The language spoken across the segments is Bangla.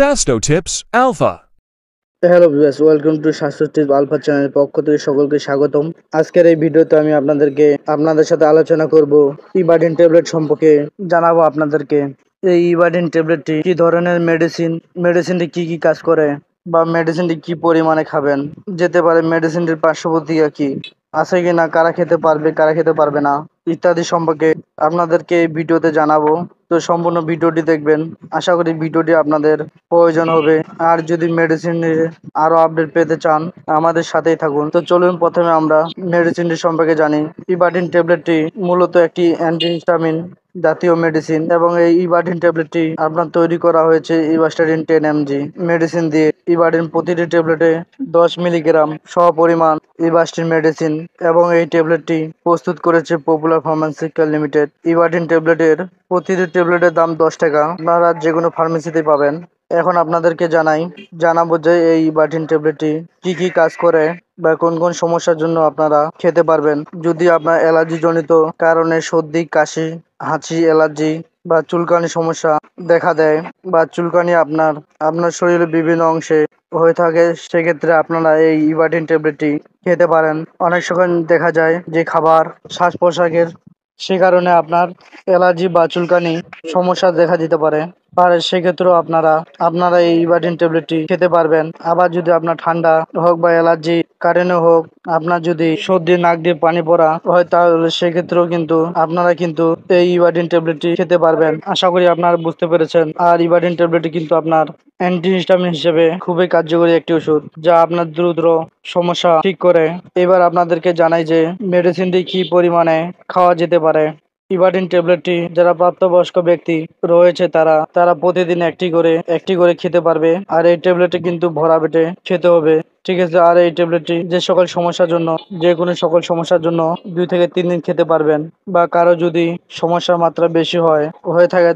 Sasto Tips Alpha. Hello viewers, welcome to স্বাস্থ্য টিপস আলফা চ্যানেলের পক্ষ থেকে সকলকে স্বাগতম। আজকের এই ভিডিওতে আমি আপনাদের সাথে আলোচনা করব ইবাডিন ট্যাবলেট সম্পর্কে। জানাবো আপনাদেরকে এই ইবাডিন ট্যাবলেটটি কি ধরনের মেডিসিনটি কি কাজ করে, বা মেডিসিনটি কি পরিমাণে খাবেন, যেতে পারে মেডিসিনটির পার্শ্ব প্রতিক্রিয়া কি আছে কিনা, কারা খেতে পারবে কারা খেতে পারবে না ইত্যাদি সম্পর্কে আপনাদেরকে এই ভিডিওতে জানাবো। তো সম্পূর্ণ ভিডিওটি দেখবেন, আশা করি ভিডিওটি আপনাদের প্রয়োজন হবে। আর যদি মেডিসিনের আরো আপডেট পেতে চান আমাদের সাথেই থাকুন। তো চলুন প্রথমে আমরা মেডিসিনটি সম্পর্কে জানি। ইবাডিন ট্যাবলেটটি মূলত একটি অ্যান্টিহিস্টামিন জাতীয় মেডিসিন, এবং এই ইবাডিন ট্যাবলেটটি আপনার তৈরি করা হয়েছে ইভাস্টাডিন 10 mg মেডিসিন দিয়ে। ইবাডিন প্রতিটি ট্যাবলেটে 10 মিলিগ্রাম সহপরিমাণ ইভাস্টিন মেডিসিন, এবং এই ট্যাবলেটটি প্রস্তুত করেছে পপুলার ফার্মাসিউটিক্যাল লিমিটেড। ইবাডিন ট্যাবলেটের প্রতিটি ট্যাবলেটের দাম 10 টাকা, আপনারা যে কোনো ফার্মেসিতে পাবেন। এখন আপনাদেরকে জানাবো যে এই ইবাডিন ট্যাবলেটটি কি কাজ করে, বা কোন কোন সমস্যার জন্য আপনারা খেতে পারবেন। যদি আপনার অ্যালার্জি জনিত কারণে সর্দি, কাশি, হাঁচি, অ্যালার্জি বা চুলকানি সমস্যা দেখা দেয়, বা চুলকানি আপনার শরীরের বিভিন্ন অংশে হয়ে থাকে, সেক্ষেত্রে আপনারা এই ইবাডিন ট্যাবলেটটি খেতে পারেন। অনেক সময় দেখা যায় যে খাবার, শ্বাস প্রশ্বাসের সে কারণে অ্যালার্জি বা চুলকানি সমস্যা দেখা দিতে পারে। সেক্ষেত্রেও আপনারা এই ইবাডিন ট্যাবলেটটি খেতে পারবেন। আবার যদি আপনার ঠান্ডা হোক বা অ্যালার্জি কারণে হোক, আপনার যদি সর্দি, নাক দিয়ে পানি পড়া হয়, তাহলে সেক্ষেত্রেও আপনারা এই ইবাডিন ট্যাবলেটটি খেতে পারবেন। আশা করি আপনারা বুঝতে পেরেছেন। আর ইবাডিন ট্যাবলেটটি কিন্তু আপনার অ্যান্টিহিস্টামিন হিসেবে খুবই কার্যকরী একটি ওষুধ, যা আপনার দ্রুত সমস্যা ঠিক করে। এবার আপনাদেরকে জানাই যে মেডিসিনটি কি পরিমাণে খাওয়া যেতে পারে। ইবাডিন ট্যাবলেটটি যারা প্রাপ্তবয়স্ক ব্যক্তি রয়েছে তারা প্রতিদিন একটি করে খেতে পারবে। আর এই ট্যাবলেটটি কিন্তু ভরা পেটে খেতে হবে, ঠিক আছে। আর এই ট্যাবলেটটি যে সকল সমস্যার জন্য 2 থেকে 3 দিন খেতে পারবেন। বা কারো যদি সমস্যার মাত্রা বেশি হয়ে থাকে,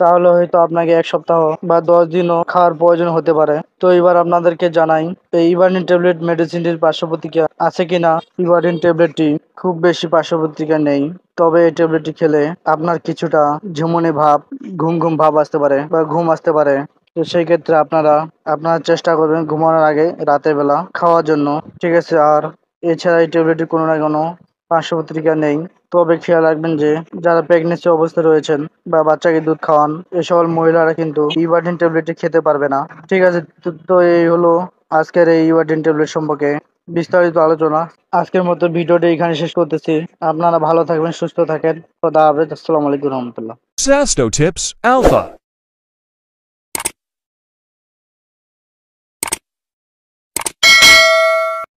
তাহলে হয়তো আপনাকে 1 সপ্তাহ বা 10 দিনও খাওয়ার প্রয়োজন হতে পারে। তো এবার আপনাদেরকে জানাই এই ইবাডিন ট্যাবলেট মেডিসিনটির পার্শ্ব প্রতিক্রিয়া আছে কিনা। ইবাডিন ট্যাবলেটটি খুব বেশি পার্শ্ব প্রতিক্রিয়া নেই, তবে এই ট্যাবলেটটি খেলে আপনার কিছুটা ঝুমুনি ভাব, ঘুম ভাব আসতে পারে বা ঘুম আসতে পারে। তো সেই ক্ষেত্রে আপনারা চেষ্টা করবেন ঘুমানোর আগে রাতের বেলা খাওয়ার জন্য, ঠিক আছে। আর এছাড়া এই ট্যাবলেটটি কোনো না কোনো পার্শ্ব প্রতিক্রিয়া নেই। তবে খেয়াল রাখবেন যে যারা প্রেগনেন্সি অবস্থায় রয়েছেন বা বাচ্চাকে দুধ খাওয়ান, এ সকল মহিলারা কিন্তু ইবাডিন ট্যাবলেটটি খেতে পারবে না, ঠিক আছে। তো এই হলো আজকের এই ইবাডিন ট্যাবলেট সম্পর্কে বিস্তারিত আলোচনা। আজকের মতো ভিডিওটি এখানে শেষ করতেছি। আপনারা ভালো থাকবেন, সুস্থ থাকেন। খোদা হাফেজ। আসসালামু আলাইকুম রহমতুল্লাহ। Sasto Tips Alpha.